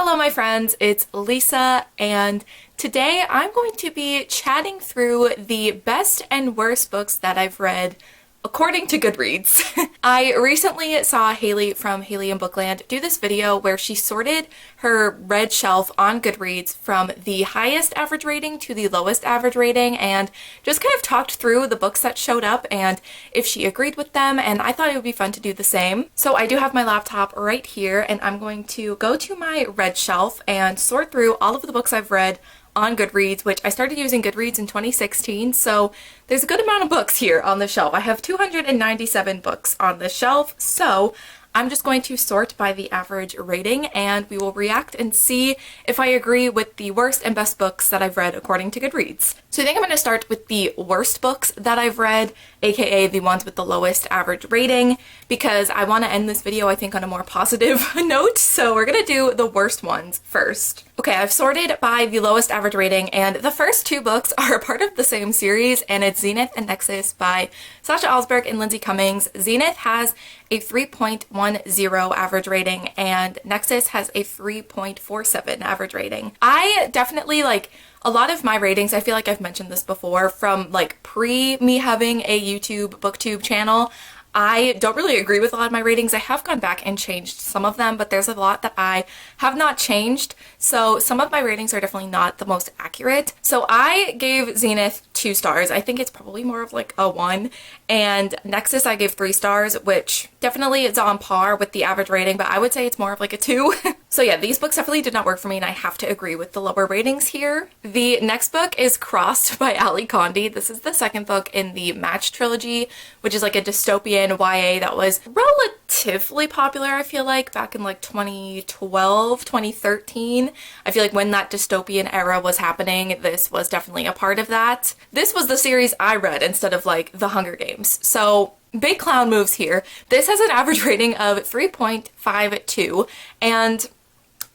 Hello my friends, it's Lisa, and today I'm going to be chatting through the best and worst books that I've read according to Goodreads. I recently saw Haley from Haley in Bookland do this video where she sorted her read shelf on Goodreads from the highest average rating to the lowest average rating and just kind of talked through the books that showed up and if she agreed with them, and I thought it would be fun to do the same. So I do have my laptop right here and I'm going to go to my read shelf and sort through all of the books I've read on Goodreads, which I started using Goodreads in 2016, so there's a good amount of books here on the shelf. I have 297 books on the shelf, so I'm just going to sort by the average rating and we will react and see if I agree with the worst and best books that I've read according to Goodreads. So I think I'm going to start with the worst books that I've read, aka the ones with the lowest average rating, because I want to end this video I think on a more positive note, so we're going to do the worst ones first. Okay, I've sorted by the lowest average rating, and the first two books are a part of the same series, and it's Zenith and Nexus by Sasha Alsberg and Lindsay Cummings. Zenith has a 3.10 average rating, and Nexus has a 3.47 average rating. I definitely like a lot of my ratings, I feel like I've mentioned this before, from like pre me having a YouTube booktube channel, I don't really agree with a lot of my ratings. I have gone back and changed some of them, but there's a lot that I have not changed. So some of my ratings are definitely not the most accurate. So I gave Zenith 2 stars. I think it's probably more of like a 1. And Nexus I gave 3 stars, which definitely is on par with the average rating, but I would say it's more of like a 2. So yeah, these books definitely did not work for me and I have to agree with the lower ratings here. The next book is Crossed by Ali Condi. This is the second book in the Match trilogy, which is like a dystopian YA that was relatively popular, I feel like, back in like 2012, 2013. I feel like when that dystopian era was happening, this was definitely a part of that. This was the series I read instead of like The Hunger Games. So big clown moves here. This has an average rating of 3.52 and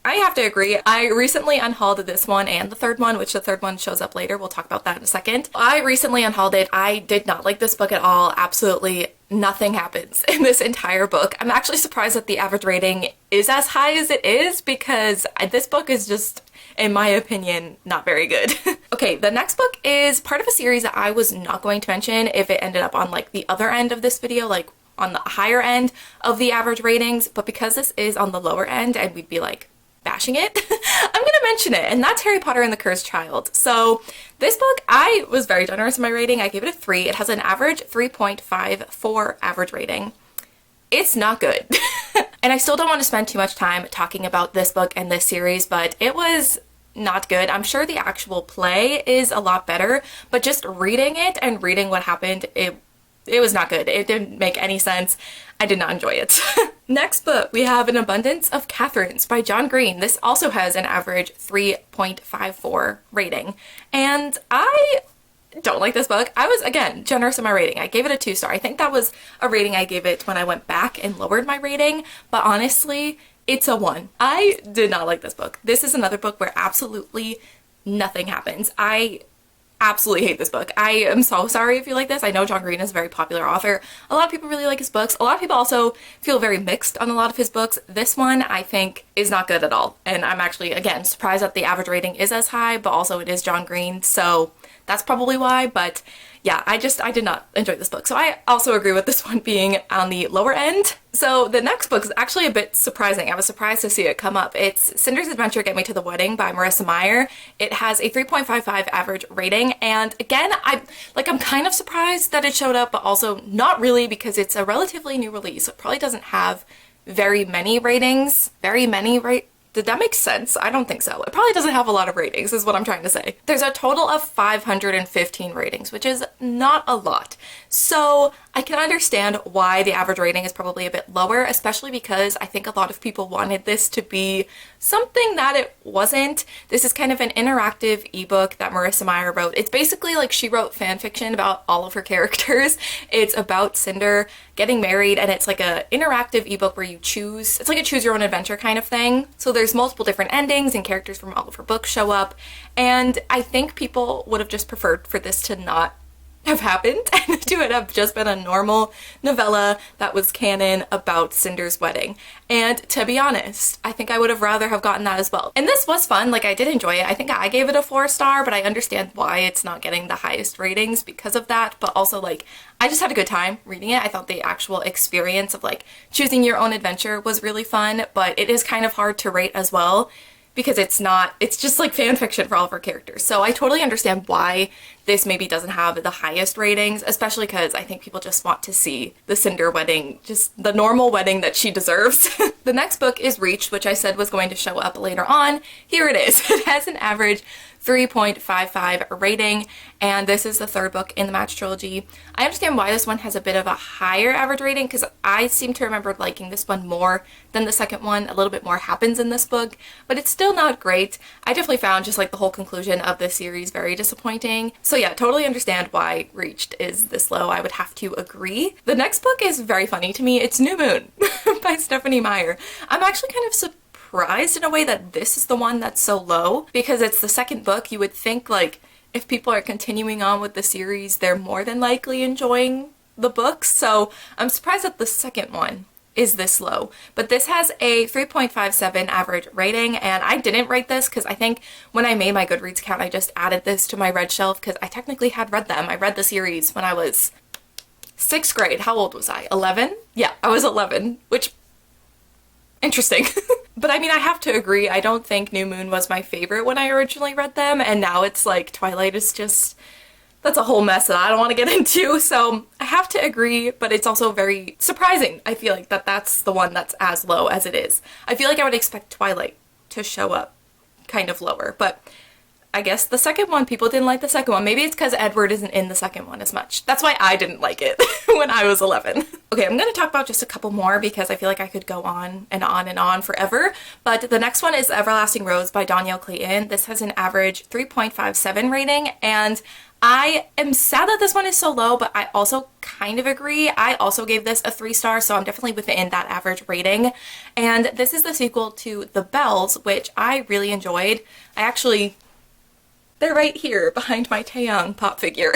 I have to agree. I recently unhauled this one and the third one, which the third one shows up later. We'll talk about that in a second. I recently unhauled it. I did not like this book at all. Absolutely nothing happens in this entire book. I'm actually surprised that the average rating is as high as it is because this book is just, in my opinion, not very good. Okay, the next book is part of a series that I was not going to mention if it ended up on like the other end of this video, like on the higher end of the average ratings, but because this is on the lower end and we'd be like bashing it, I'm gonna mention it, and that's Harry Potter and the Cursed Child. So this book, I was very generous in my rating. I gave it a 3. It has an average 3.54 average rating. It's not good. And I still don't want to spend too much time talking about this book and this series, but it was not good. I'm sure the actual play is a lot better, but just reading it and reading what happened, it was not good. It didn't make any sense. I did not enjoy it. Next book, we have An Abundance of Catherines by John Green. This also has an average 3.54 rating. And I don't like this book. I was, again, generous in my rating. I gave it a 2 star. I think that was a rating I gave it when I went back and lowered my rating. But honestly, it's a 1. I did not like this book. This is another book where absolutely nothing happens. I absolutely hate this book. I am so sorry if you like this. I know John Green is a very popular author. A lot of people really like his books. A lot of people also feel very mixed on a lot of his books. This one I think is not good at all. And I'm actually, again, surprised that the average rating is as high, but also it is John Green, so that's probably why. But yeah, I did not enjoy this book. So I also agree with this one being on the lower end. So the next book is actually a bit surprising. I was surprised to see it come up. It's Cinder's Adventure Get Me to the Wedding by Marissa Meyer. It has a 3.55 average rating. And again, I'm kind of surprised that it showed up, but also not really because it's a relatively new release. So it probably doesn't have very many ratings. Did that make sense? I don't think so. It probably doesn't have a lot of ratings is what I'm trying to say. There's a total of 515 ratings, which is not a lot. So I can understand why the average rating is probably a bit lower, especially because I think a lot of people wanted this to be something that it wasn't. This is kind of an interactive ebook that Marissa Meyer wrote. It's basically like she wrote fan fiction about all of her characters. It's about Cinder getting married, and it's like a interactive ebook where you choose, it's like a choose your own adventure kind of thing. So there's multiple different endings and characters from all of her books show up, and I think people would have just preferred for this to not have happened and to it have just been a normal novella that was canon about Cinder's wedding. And to be honest, I think I would have rather have gotten that as well. And this was fun, like I did enjoy it. I think I gave it a 4-star, but I understand why it's not getting the highest ratings because of that. But also like, I just had a good time reading it. I thought the actual experience of like choosing your own adventure was really fun, but it is kind of hard to rate as well, because it's just like fan fiction for all of our characters. So I totally understand why this maybe doesn't have the highest ratings, especially because I think people just want to see the Cinder wedding, just the normal wedding that she deserves. The next book is Reached, which I said was going to show up later on. Here it is. It has an average 3.55 rating, and this is the third book in the Match trilogy. I understand why this one has a bit of a higher average rating, because I seem to remember liking this one more than the second one. A little bit more happens in this book, but it's still not great. I definitely found just like the whole conclusion of this series very disappointing. So yeah, totally understand why Reached is this low. I would have to agree. The next book is very funny to me. It's New Moon by Stephanie Meyer. I'm actually kind of surprised in a way that this is the one that's so low, because it's the second book. You would think like if people are continuing on with the series, they're more than likely enjoying the books. So I'm surprised that the second one is this low. But this has a 3.57 average rating, and I didn't rate this because I think when I made my Goodreads account, I just added this to my read shelf because I technically had read them. I read the series when I was 6th grade. How old was I? 11? Yeah, I was 11, which interesting. But I mean, I have to agree, I don't think New Moon was my favorite when I originally read them, and now it's like Twilight is just, that's a whole mess that I don't want to get into, so I have to agree, but it's also very surprising, I feel like, that that's the one that's as low as it is. I feel like I would expect Twilight to show up kind of lower, but I guess the second one, people didn't like the second one. Maybe it's because Edward isn't in the second one as much. That's why I didn't like it when I was 11. Okay, I'm going to talk about just a couple more because I feel like I could go on and on and on forever. But the next one is Everlasting Rose by Danielle Clayton. This has an average 3.57 rating, and I am sad that this one is so low, but I also kind of agree. I also gave this a 3-star, so I'm definitely within that average rating. And this is the sequel to The Bells, which I really enjoyed. They're right here behind my Taeyang pop figure.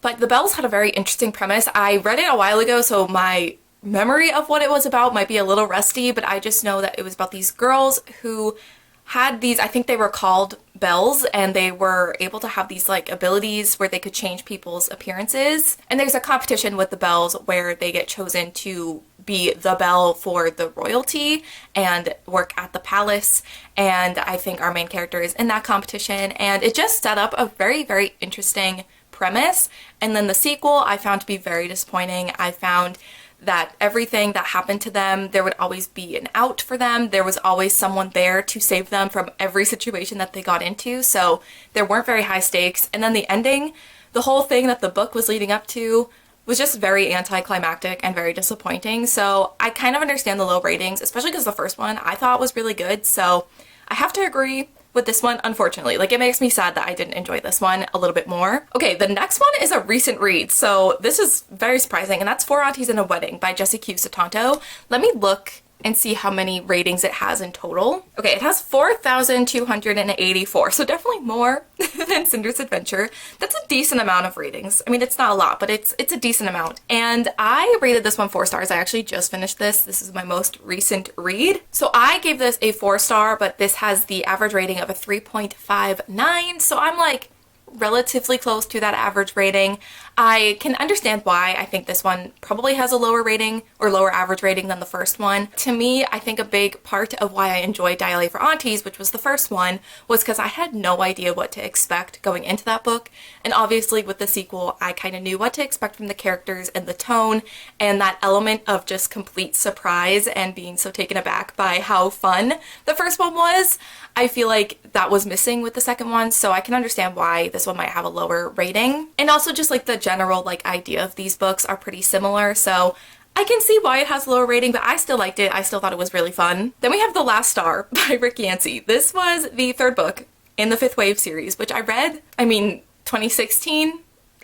But The Bells had a very interesting premise. I read it a while ago, so my memory of what it was about might be a little rusty, but I just know that it was about these girls who had these, I think they were called bells, and they were able to have these like abilities where they could change people's appearances. And there's a competition with the bells where they get chosen to be the belle for the royalty and work at the palace, and I think our main character is in that competition, and it just set up a very, very interesting premise. And then the sequel I found to be very disappointing. I found that everything that happened to them, there would always be an out for them. There was always someone there to save them from every situation that they got into, so there weren't very high stakes. And then the ending, the whole thing that the book was leading up to, was just very anticlimactic and very disappointing. So I kind of understand the low ratings, especially because the first one I thought was really good. So I have to agree with this one, unfortunately. Like, it makes me sad that I didn't enjoy this one a little bit more. Okay, the next one is a recent read, so this is very surprising, and that's Four Aunties and a Wedding by Jessie Q. Sutanto. Let me look and see how many ratings it has in total. Okay, it has 4,284, so definitely more than Cinder's Adventure. That's a decent amount of ratings. I mean, it's not a lot, but it's a decent amount. And I rated this one 4 stars. I actually just finished this. This is my most recent read. So I gave this a 4-star, but this has the average rating of a 3.59, so I'm like relatively close to that average rating. I can understand why. I think this one probably has a lower rating or lower average rating than the first one. To me, I think a big part of why I enjoyed Dial A for Aunties, which was the first one, was because I had no idea what to expect going into that book. And obviously with the sequel, I kind of knew what to expect from the characters and the tone, and that element of just complete surprise and being so taken aback by how fun the first one was. I feel like that was missing with the second one, so I can understand why this one might have a lower rating. And also just like the general like idea of these books are pretty similar, so I can see why it has a lower rating, but I still liked it. I still thought it was really fun. Then we have The Last Star by Rick Yancey. This was the third book in the Fifth Wave series, which I read, 2016,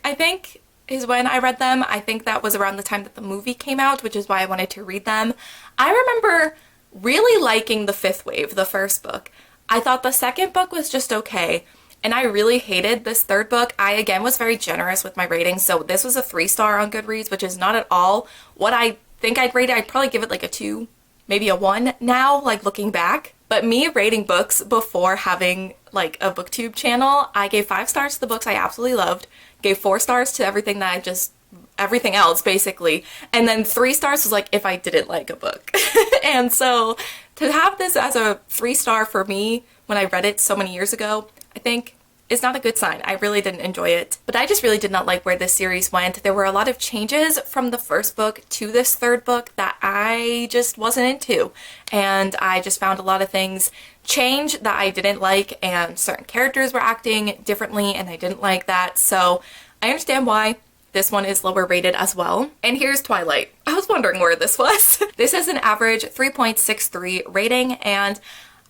I think, is when I read them. I think that was around the time that the movie came out, which is why I wanted to read them. I remember really liking The Fifth Wave, the first book. I thought the second book was just okay. and I really hated this third book. I, again, was very generous with my rating, so this was a 3-star on Goodreads, which is not at all what I think I'd rate it. I'd probably give it like a 2, maybe a 1 now, like looking back. But me rating books before having like a booktube channel, I gave 5 stars to the books I absolutely loved, gave 4 stars to everything that I just, everything else basically, and then 3 stars was like if I didn't like a book. And so to have this as a 3-star for me when I read it so many years ago, I think is not a good sign. I really didn't enjoy it. But I just really did not like where this series went. There were a lot of changes from the first book to this third book that I just wasn't into. And I just found a lot of things change that I didn't like, and certain characters were acting differently and I didn't like that. So I understand why this one is lower rated as well. And here's Twilight. I was wondering where this was. This has an average 3.63 rating, and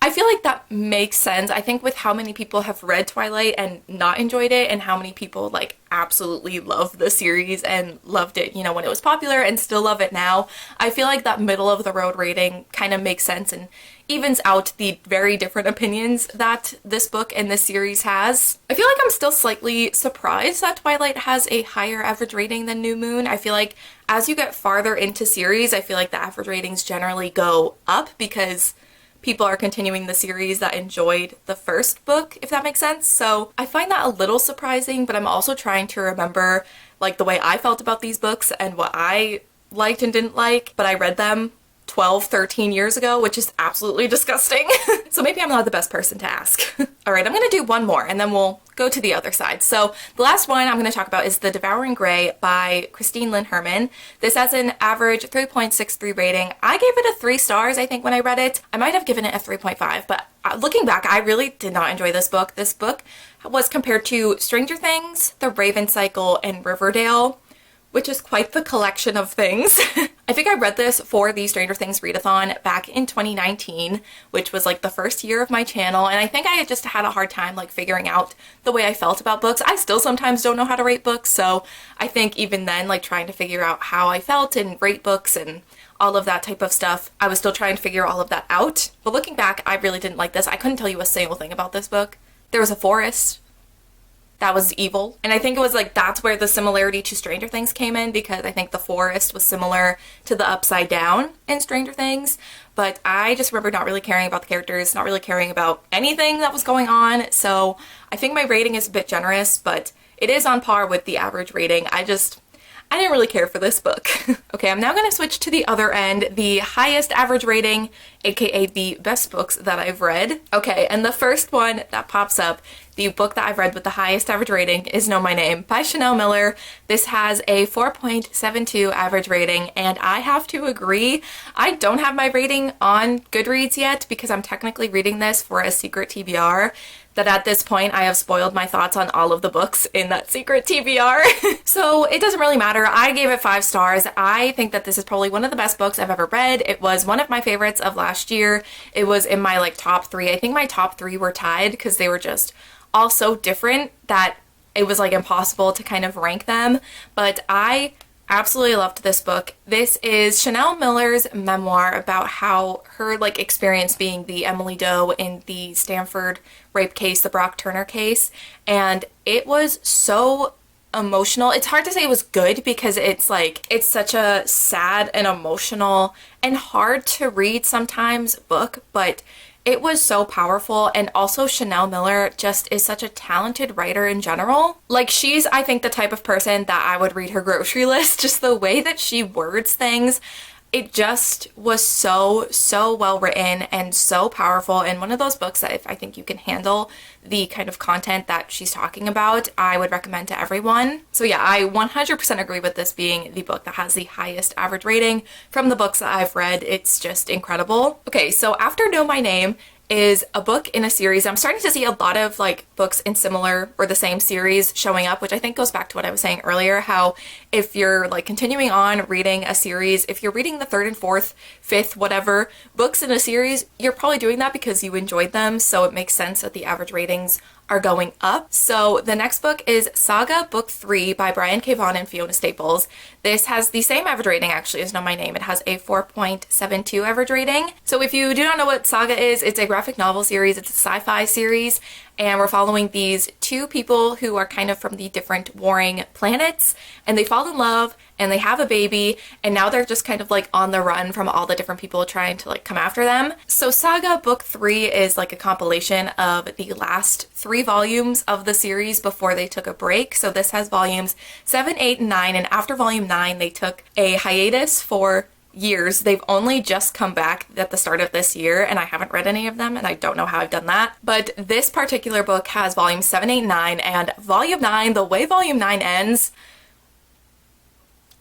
I feel like that makes sense. I think with how many people have read Twilight and not enjoyed it, and how many people like absolutely love the series and loved it, you know, when it was popular and still love it now, I feel like that middle of the road rating kind of makes sense and evens out the very different opinions that this book and this series has. I feel like I'm still slightly surprised that Twilight has a higher average rating than New Moon. I feel like as you get farther into series, I feel like the average ratings generally go up because people are continuing the series that enjoyed the first book, if that makes sense. So I find that a little surprising, but I'm also trying to remember like the way I felt about these books and what I liked and didn't like, but I read them 12, 13 years ago, which is absolutely disgusting. So maybe I'm not the best person to ask. All right, I'm gonna do one more and then we'll go to the other side. So the last one I'm gonna talk about is The Devouring Grey by Christine Lynn Herman. This has an average 3.63 rating. I gave it a 3 stars, I think, when I read it. I might have given it a 3.5, but looking back, I really did not enjoy this book. This book was compared to Stranger Things, The Raven Cycle, and Riverdale, which is quite the collection of things. I think I read this for the Stranger Things readathon back in 2019, which was like the first year of my channel, and I think I just had a hard time like figuring out the way I felt about books. I still sometimes don't know how to rate books, so I think even then, like trying to figure out how I felt and rate books and all of that type of stuff, I was still trying to figure all of that out. But looking back, I really didn't like this. I couldn't tell you a single thing about this book. There was a forest that was evil. And I think it was like that's where the similarity to Stranger Things came in, because I think the forest was similar to the Upside Down in Stranger Things. But I just remember not really caring about the characters, not really caring about anything that was going on. So I think my rating is a bit generous, but it is on par with the average rating. I didn't really care for this book. Okay, I'm now going to switch to the other end, the highest average rating, aka the best books that I've read. Okay, and the first one that pops up, the book that I've read with the highest average rating, is Know My Name by Chanel Miller. This has a 4.72 average rating, and I have to agree, I don't have my rating on Goodreads yet because I'm technically reading this for a secret TBR. That at this point I have spoiled my thoughts on all of the books in that secret TBR. So it doesn't really matter. I gave it 5 stars. I think that this is probably one of the best books I've ever read. It was one of my favorites of last year. It was in my like top 3. I think my top 3 were tied because they were just all so different that it was like impossible to kind of rank them. But I absolutely loved this book. This is Chanel Miller's memoir about how her like experience being the Emily Doe in the Stanford rape case, the Brock Turner case, and it was so emotional. It's hard to say it was good because it's like it's such a sad and emotional and hard to read sometimes book, but it was so powerful. And also Chanel Miller just is such a talented writer in general. Like she's, I think, the type of person that I would read her grocery list. Just the way that she words things, it just was so well written and so powerful, and one of those books that if I think you can handle the kind of content that she's talking about, I would recommend to everyone. So yeah, I 100% agree with this being the book that has the highest average rating from the books that I've read. It's just incredible. Okay, so after Know My Name is a book in a series. I'm starting to see a lot of like books in similar or the same series showing up, which I think goes back to what I was saying earlier, how if you're like continuing on reading a series, if you're reading the 3rd and 4th, 5th, whatever books in a series, you're probably doing that because you enjoyed them, so it makes sense that the average ratings are going up. So the next book is Saga Book 3 by Brian K. Vaughan and Fiona Staples. This has the same average rating actually as Know My Name. It has a 4.72 average rating. So if you do not know what Saga is, it's a graphic novel series, it's a sci-fi series, and we're following these two people who are kind of from the different warring planets, and they fall in love and they have a baby, and now they're just kind of like on the run from all the different people trying to like come after them. So Saga Book 3 is like a compilation of the last 3 volumes of the series before they took a break. So this has volumes 7, 8, and 9, and after volume 9 they took a hiatus for years. They've only just come back at the start of this year, and I haven't read any of them, and I don't know how I've done that. But this particular book has volumes 7, 8, 9, and volume 9, the way volume 9 ends,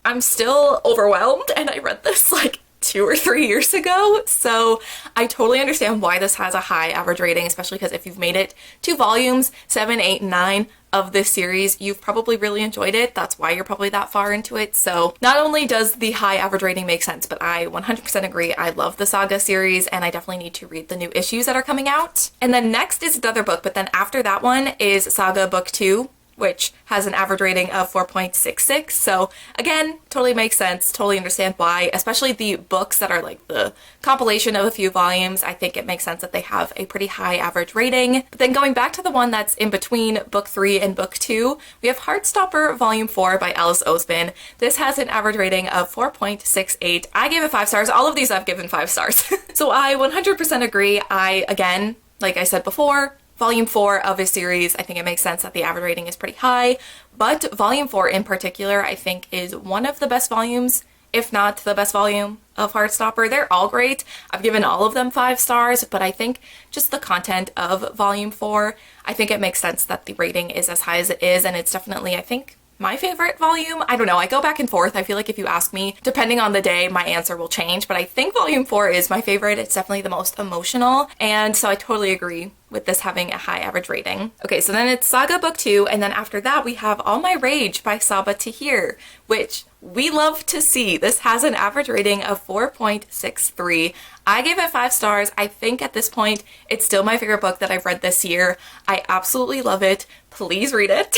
I'm still overwhelmed, and I read this like 2 or 3 years ago, so I totally understand why this has a high average rating, especially because if you've made it to volumes 7, 8, and 9 of this series, you've probably really enjoyed it. That's why you're probably that far into it. So not only does the high average rating make sense, but I 100% agree. I love the Saga series, and I definitely need to read the new issues that are coming out. And then next is another book, but then after that one is Saga Book 2, which has an average rating of 4.66. So again, totally makes sense, totally understand why, especially the books that are like the compilation of a few volumes. I think it makes sense that they have a pretty high average rating. But then going back to the one that's in between book 3 and book 2, we have Heartstopper Volume 4 by Alice Oseman. This has an average rating of 4.68. I gave it 5 stars. All of these I've given 5 stars. So I 100% agree. Again, like I said before, Volume 4 of a series, I think it makes sense that the average rating is pretty high, but Volume 4 in particular, I think is one of the best volumes, if not the best volume of Heartstopper. They're all great. I've given all of them 5 stars, but I think just the content of Volume 4, I think it makes sense that the rating is as high as it is, and it's definitely, I think, my favorite volume. I don't know, I go back and forth. I feel like if you ask me, depending on the day, my answer will change, but I think Volume 4 is my favorite. It's definitely the most emotional, and so I totally agree with this having a high average rating. Okay, so then it's Saga Book 2, and then after that we have All My Rage by Sabaa Tahir, which we love to see. This has an average rating of 4.63. I gave it 5 stars. I think at this point it's still my favorite book that I've read this year. I absolutely love it. Please read it.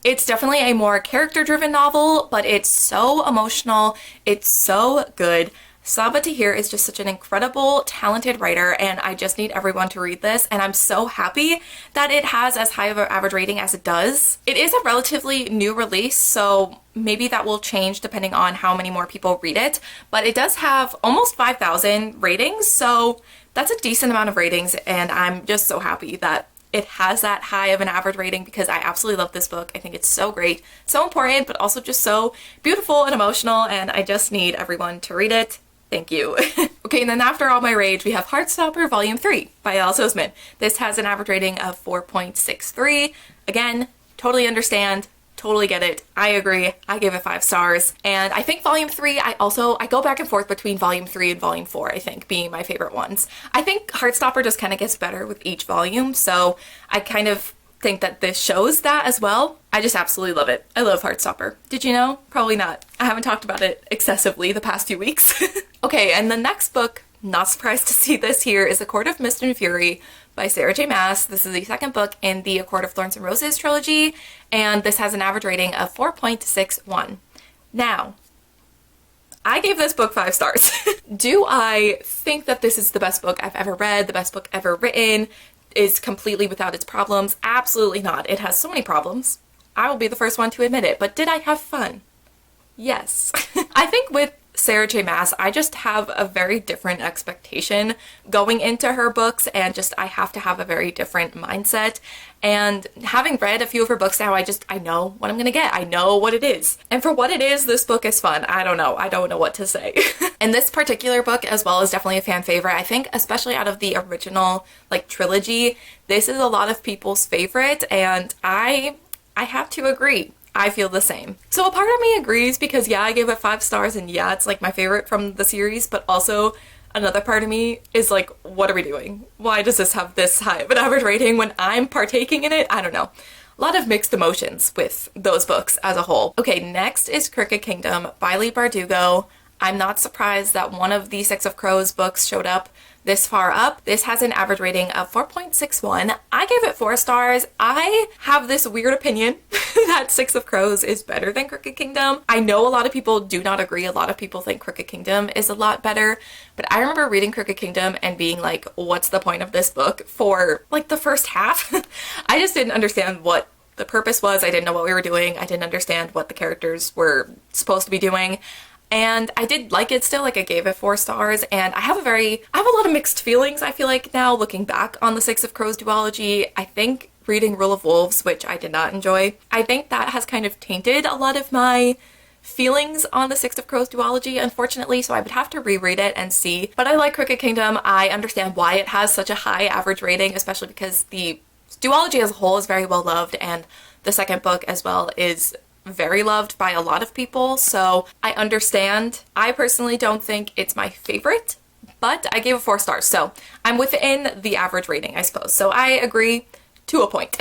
It's definitely a more character-driven novel, but it's so emotional. It's so good. Sabaa Tahir is just such an incredible, talented writer, and I just need everyone to read this, and I'm so happy that it has as high of an average rating as it does. It is a relatively new release, so maybe that will change depending on how many more people read it, but it does have almost 5,000 ratings, so that's a decent amount of ratings, and I'm just so happy that it has that high of an average rating because I absolutely love this book. I think it's so great, so important, but also just so beautiful and emotional, and I just need everyone to read it. Thank you. Okay, and then after All My Rage, we have Heartstopper Volume 3 by Alice Oseman. This has an average rating of 4.63. Again, totally understand, totally get it. I agree. I give it 5 stars. And I think Volume 3, I go back and forth between Volume 3 and Volume 4, I think, being my favorite ones. I think Heartstopper just kind of gets better with each volume, so I kind of think that this shows that as well. I just absolutely love it. I love Heartstopper. Did you know? Probably not. I haven't talked about it excessively the past few weeks. Okay, and the next book, not surprised to see this here, is A Court of Mist and Fury by Sarah J. Maas. This is the second book in the A Court of Thorns and Roses trilogy, and this has an average rating of 4.61. Now, I gave this book 5 stars. Do I think that this is the best book I've ever read, the best book ever written, is completely without its problems? Absolutely not. It has so many problems. I will be the first one to admit it, but did I have fun? Yes. I think with Sarah J. Maas, I just have a very different expectation going into her books, and just I have to have a very different mindset. And having read a few of her books now, I know what I'm gonna get. I know what it is. And for what it is, this book is fun. I don't know what to say. And this particular book as well is definitely a fan favorite. I think especially out of the original like trilogy, this is a lot of people's favorite, and I have to agree. I feel the same. So a part of me agrees because yeah, I gave it 5 stars and yeah, it's like my favorite from the series, but also another part of me is like, what are we doing? Why does this have this high of an average rating when I'm partaking in it? I don't know. A lot of mixed emotions with those books as a whole. Okay, next is Crooked Kingdom by Leigh Bardugo. I'm not surprised that one of the Six of Crows books showed up this far up. This has an average rating of 4.61. I gave it 4 stars. I have this weird opinion that Six of Crows is better than Crooked Kingdom. I know a lot of people do not agree. A lot of people think Crooked Kingdom is a lot better, but I remember reading Crooked Kingdom and being like, what's the point of this book for like the first half? I just didn't understand what the purpose was. I didn't know what we were doing. I didn't understand what the characters were supposed to be doing. And I did like it still, like I gave it 4 stars, and I have a lot of mixed feelings, I feel like, now looking back on the Six of Crows duology. I think reading Rule of Wolves, which I did not enjoy, I think that has kind of tainted a lot of my feelings on the Six of Crows duology, unfortunately, so I would have to reread it and see. But I like Crooked Kingdom. I understand why it has such a high average rating, especially because the duology as a whole is very well loved, and the second book as well is very loved by a lot of people, so I understand. I personally don't think it's my favorite, but I gave it 4 stars, so I'm within the average rating, I suppose. So I agree to a point.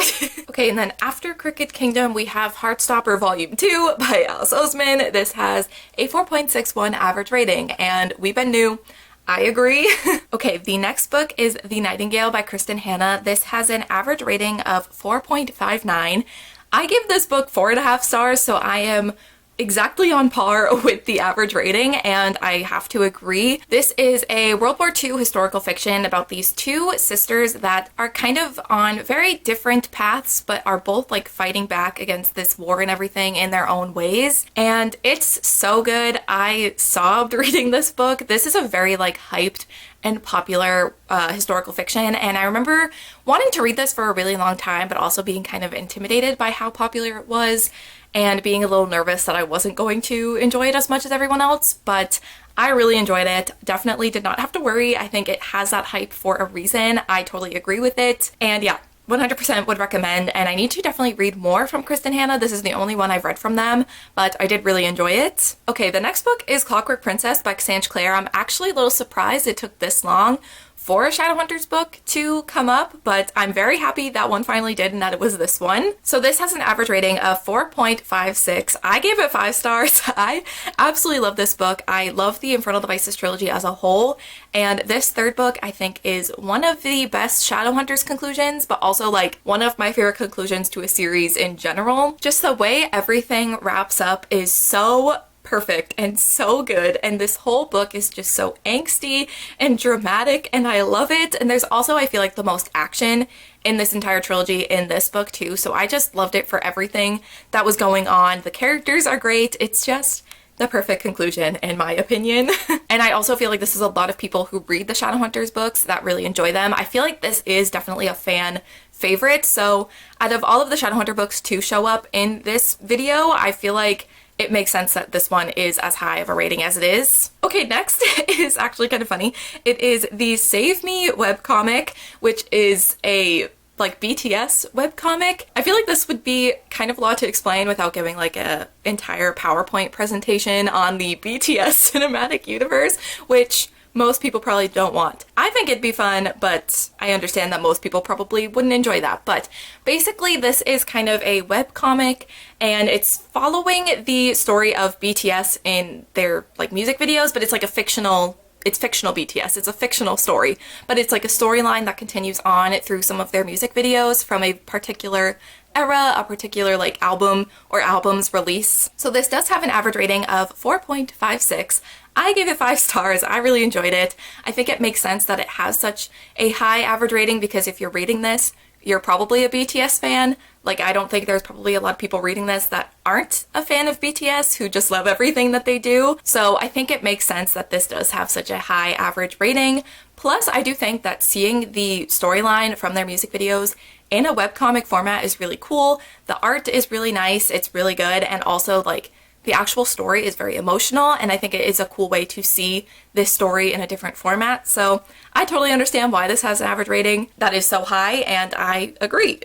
Okay, and then after Crooked Kingdom, we have Heartstopper Volume 2 by Alice Oseman. This has a 4.61 average rating, and We've Been New. I agree. Okay, the next book is The Nightingale by Kristen Hanna. This has an average rating of 4.59. I give this book 4.5 stars, so I am exactly on par with the average rating, and I have to agree. This is a World War II historical fiction about these 2 sisters that are kind of on very different paths, but are both like fighting back against this war and everything in their own ways. And it's so good. I sobbed reading this book. This is a very like hyped and popular historical fiction, and I remember wanting to read this for a really long time, but also being kind of intimidated by how popular it was and being a little nervous that I wasn't going to enjoy it as much as everyone else, but I really enjoyed it. Definitely did not have to worry. I think it has that hype for a reason. I totally agree with it, and yeah, 100% would recommend, and I need to definitely read more from Kristen Hanna. This is the only one I've read from them, but I did really enjoy it. Okay, the next book is Clockwork Princess by Cassandra Clare. I'm actually a little surprised it took this long for a Shadowhunters book to come up, but I'm very happy that one finally did and that it was this one. So this has an average rating of 4.56. I gave it 5 stars. I absolutely love this book. I love the Infernal Devices trilogy as a whole, and this third book I think is one of the best Shadowhunters conclusions, but also like one of my favorite conclusions to a series in general. Just the way everything wraps up is so perfect and so good, and this whole book is just so angsty and dramatic, and I love it. And there's also, I feel like, the most action in this entire trilogy in this book too, so I just loved it for everything that was going on. The characters are great. It's just the perfect conclusion in my opinion. And I also feel like this is a lot of people who read the Shadowhunters books that really enjoy them. I feel like this is definitely a fan favorite, so out of all of the Shadowhunter books to show up in this video, I feel like it makes sense that this one is as high of a rating as it is. Okay, next is actually kind of funny. It is the Save Me webcomic, which is a like BTS webcomic. I feel like this would be kind of a lot to explain without giving like a entire PowerPoint presentation on the BTS cinematic universe, which most people probably don't want. I think it'd be fun, but I understand that most people probably wouldn't enjoy that. But basically this is kind of a webcomic, and it's following the story of BTS in their like music videos, but it's like it's fictional BTS. It's a fictional story, but it's like a storyline that continues on through some of their music videos from a particular era, a particular like album or album's release. So this does have an average rating of 4.56. I gave it 5 stars. I really enjoyed it. I think it makes sense that it has such a high average rating because if you're reading this, you're probably a BTS fan. Like, I don't think there's probably a lot of people reading this that aren't a fan of BTS who just love everything that they do. So I think it makes sense that this does have such a high average rating. Plus, I do think that seeing the storyline from their music videos in a webcomic format is really cool. The art is really nice. It's really good. And also, like, the actual story is very emotional, and I think it is a cool way to see this story in a different format. So I totally understand why this has an average rating that is so high, and I agree.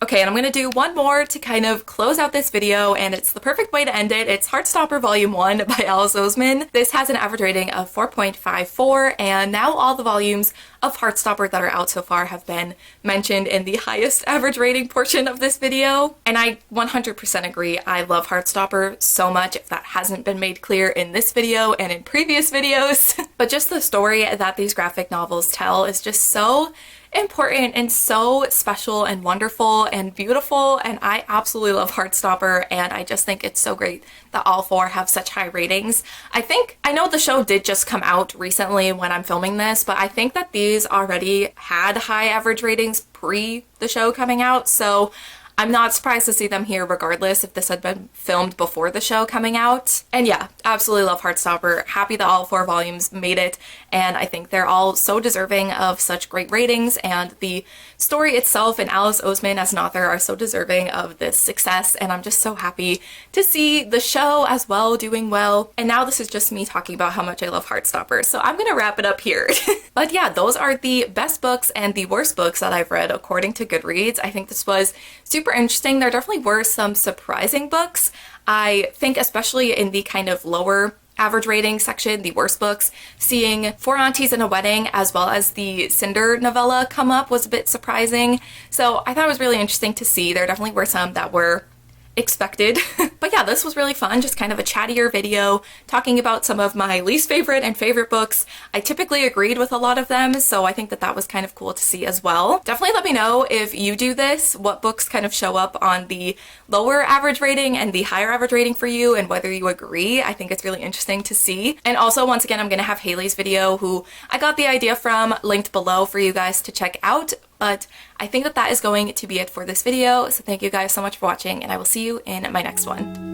Okay, and I'm gonna do one more to kind of close out this video, and it's the perfect way to end it. It's Heartstopper Volume 1 by Alice Oseman. This has an average rating of 4.54, and now all the volumes of Heartstopper that are out so far have been mentioned in the highest average rating portion of this video. And I 100% agree. I love Heartstopper so much, if that hasn't been made clear in this video and in previous videos. But just the story that these graphic novels tell is just so important and so special and wonderful and beautiful, and I absolutely love Heartstopper, and I just think it's so great that all four have such high ratings. I know the show did just come out recently when I'm filming this, but I think that these already had high average ratings pre the show coming out, so I'm not surprised to see them here regardless if this had been filmed before the show coming out. And yeah, absolutely love Heartstopper. Happy that all four volumes made it, and I think they're all so deserving of such great ratings, and the story itself and Alice Oseman as an author are so deserving of this success, and I'm just so happy to see the show as well doing well. And now this is just me talking about how much I love Heartstopper, so I'm gonna wrap it up here. But yeah, those are the best books and the worst books that I've read according to Goodreads. I think this was super interesting. There definitely were some surprising books. I think especially in the kind of lower average rating section, the worst books, seeing Four Aunties and a Wedding as well as the Cinder novella come up was a bit surprising. So I thought it was really interesting to see. There definitely were some that were expected. But yeah, this was really fun, just kind of a chattier video talking about some of my least favorite and favorite books. I typically agreed with a lot of them, so I think that that was kind of cool to see as well. Definitely let me know if you do this, what books kind of show up on the lower average rating and the higher average rating for you, and whether you agree. I think it's really interesting to see. And also, once again, I'm gonna have Haley's video, who I got the idea from, linked below for you guys to check out. But I think that that is going to be it for this video, so thank you guys so much for watching, and I will see you in my next one.